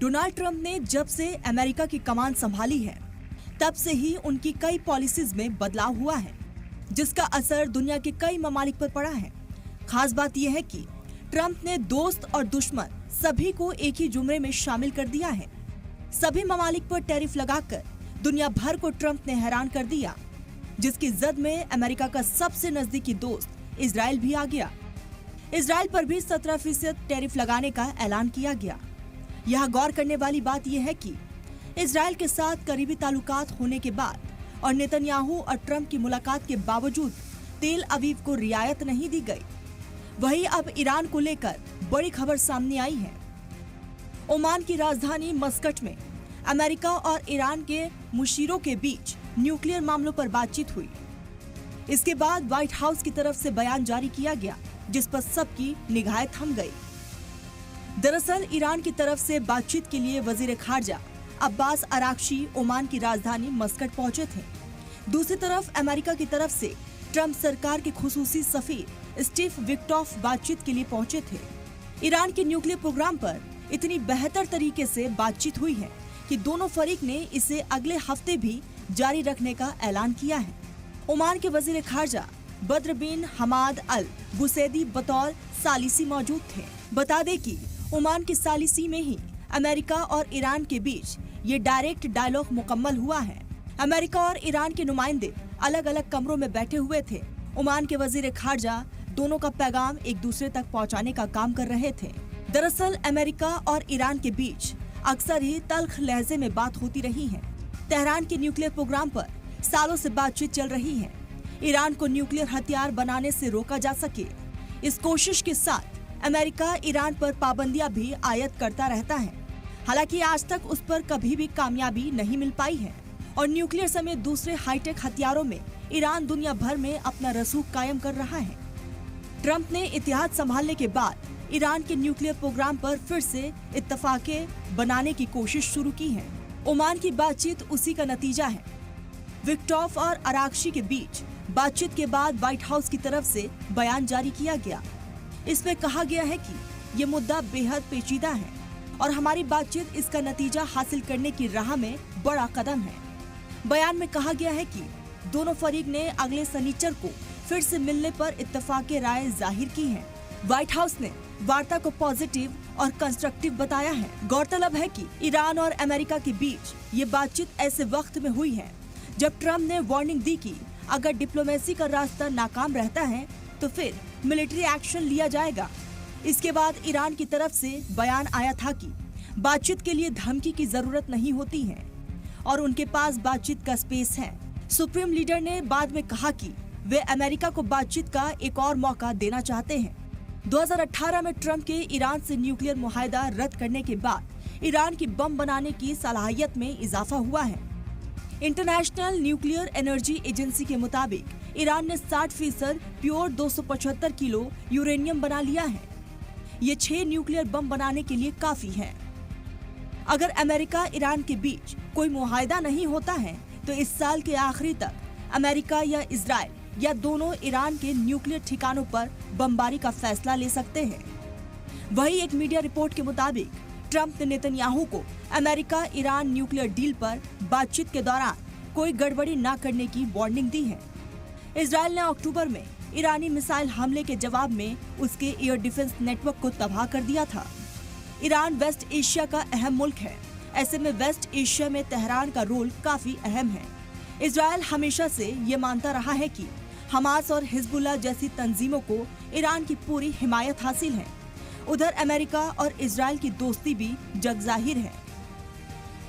Donald Trump ने जब से अमेरिका की कमान संभाली है, तब से ही उनकी कई पॉलिसीज में बदलाव हुआ है, जिसका असर दुनिया के कई ममालिक पर पड़ा है। खास बात यह है कि ट्रंप ने दोस्त और दुश्मन सभी को एक ही जुमरे में शामिल कर दिया है। सभी ममालिक पर टैरिफ लगाकर दुनिया भर को ट्रंप ने हैरान कर दिया, जिसकी जद में अमेरिका का सबसे नजदीकी दोस्त इजराइल भी आ गया। इजराइल पर भी 17% टैरिफ लगाने का ऐलान किया गया। यहाँ गौर करने वाली बात यह है कि इजराइल के साथ करीबी ताल्लुकात होने के बाद और नेतन्याहू और ट्रंप की मुलाकात के बावजूद तेल अवीव को रियायत नहीं दी गई। वहीं अब ईरान को लेकर बड़ी खबर सामने आई है। ओमान की राजधानी मस्कट में अमेरिका और ईरान के मुशीरों के बीच न्यूक्लियर मामलों पर बातचीत हुई। इसके बाद व्हाइट हाउस की तरफ से बयान जारी किया गया, जिस पर सबकी निगाहें थम गई। दरअसल ईरान की तरफ से बातचीत के लिए वजीर खारजा अब्बास अराक्ची ओमान की राजधानी मस्कट पहुंचे थे। दूसरी तरफ अमेरिका की तरफ से ट्रंप सरकार के खुसूसी सफीर स्टीव विक्टॉफ बातचीत के लिए पहुंचे थे। ईरान के न्यूक्लियर प्रोग्राम पर इतनी बेहतर तरीके से बातचीत हुई है कि दोनों फरीक ने इसे अगले हफ्ते भी जारी रखने का ऐलान किया है। ओमान के वजीर खारजा बद्र बिन हमाद अल बुसैदी बतौर सालिसी मौजूद थे। बता दें कि ओमान की सालिसी में ही अमेरिका और ईरान के बीच ये डायरेक्ट डायलॉग मुकम्मल हुआ है। अमेरिका और ईरान के नुमाइंदे अलग अलग कमरों में बैठे हुए थे। ओमान के वजीर खारजा दोनों का पैगाम एक दूसरे तक पहुंचाने का काम कर रहे थे। दरअसल अमेरिका और ईरान के बीच अक्सर ही तल्ख लहजे में बात होती रही है। तेहरान के न्यूक्लियर प्रोग्राम पर सालों से बातचीत चल रही है। ईरान को न्यूक्लियर हथियार बनाने से रोका जा सके, इस कोशिश के साथ अमेरिका ईरान पर पाबंदियां भी आयत करता रहता है। हालांकि आज तक उस पर कभी भी कामयाबी नहीं मिल पाई है और न्यूक्लियर समेत दूसरे हाईटेक हथियारों में ईरान दुनिया भर में अपना रसूख कायम कर रहा है। ट्रंप ने इतिहाद संभालने के बाद ईरान के न्यूक्लियर प्रोग्राम पर फिर से इत्तफाके बनाने की कोशिश शुरू की है। ओमान की बातचीत उसी का नतीजा है। विक्टॉफ और अराक्ची के बीच बातचीत के बाद व्हाइट हाउस की तरफ से बयान जारी किया गया। इसमें कहा गया है कि ये मुद्दा बेहद पेचीदा है और हमारी बातचीत इसका नतीजा हासिल करने की राह में बड़ा कदम है। बयान में कहा गया है कि दोनों फरीक ने अगले शनिचर को फिर से मिलने पर इत्तफाके राय जाहिर की है। व्हाइट हाउस ने वार्ता को पॉजिटिव और कंस्ट्रक्टिव बताया है। गौरतलब है कि ईरान और अमेरिका के बीच ये बातचीत ऐसे वक्त में हुई है जब ट्रंप ने वार्निंग दी कि अगर डिप्लोमेसी का रास्ता नाकाम रहता है तो फिर मिलिट्री एक्शन लिया जाएगा। इसके बाद ईरान की तरफ से बयान आया था कि बातचीत के लिए धमकी की जरूरत नहीं होती है और उनके पास बातचीत का स्पेस है। सुप्रीम लीडर ने बाद में कहा कि वे अमेरिका को बातचीत का एक और मौका देना चाहते हैं। 2018 में ट्रंप के ईरान से न्यूक्लियर मुआहदा रद्द करने के बाद ईरान की बम बनाने की सलाहियत में इजाफा हुआ है। इंटरनेशनल न्यूक्लियर एनर्जी एजेंसी के मुताबिक ईरान ने 60% प्योर 275 किलो यूरेनियम बना लिया है। ये 6 न्यूक्लियर बम बनाने के लिए काफी है। अगर अमेरिका ईरान के बीच कोई मुआहदा नहीं होता है तो इस साल के आखिरी तक अमेरिका या इजराइल या दोनों ईरान के न्यूक्लियर ठिकानों पर बमबारी का फैसला ले सकते हैं। वही एक मीडिया रिपोर्ट के मुताबिक ट्रंप ने नेतन्याहू को अमेरिका ईरान न्यूक्लियर डील पर बातचीत के दौरान कोई गड़बड़ी न करने की वार्निंग दी है। इजराइल ने अक्टूबर में ईरानी मिसाइल हमले के जवाब में उसके एयर डिफेंस नेटवर्क को तबाह कर दिया था। ईरान वेस्ट एशिया का अहम मुल्क है। ऐसे में वेस्ट एशिया में तेहरान का रोल काफी अहम है। इजराइल हमेशा से ये मानता रहा है कि हमास और हिजबुल्लाह जैसी तंजीमों को ईरान की पूरी हिमायत हासिल है। उधर अमेरिका और इजराइल की दोस्ती भी जगजाहिर है।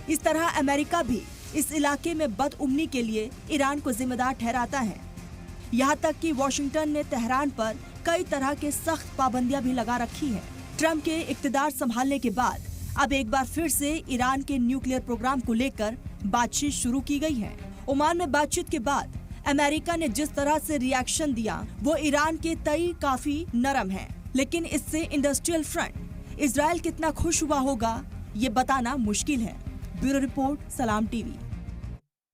इस तरह अमेरिका भी इस इलाके में बदउमनी के लिए ईरान को जिम्मेदार ठहराता है। यहाँ तक कि वॉशिंगटन ने तेहरान पर कई तरह के सख्त पाबंदियां भी लगा रखी है। ट्रंप के इख्तिदार संभालने के बाद अब एक बार फिर से ईरान के न्यूक्लियर प्रोग्राम को लेकर बातचीत शुरू की गई है। ओमान में बातचीत के बाद अमेरिका ने जिस तरह से रिएक्शन दिया वो ईरान के तई काफी नरम है, लेकिन इससे इंडस्ट्रियल फ्रंट इजराइल कितना खुश हुआ होगा ये बताना मुश्किल है। ब्यूरो रिपोर्ट, सलाम टीवी।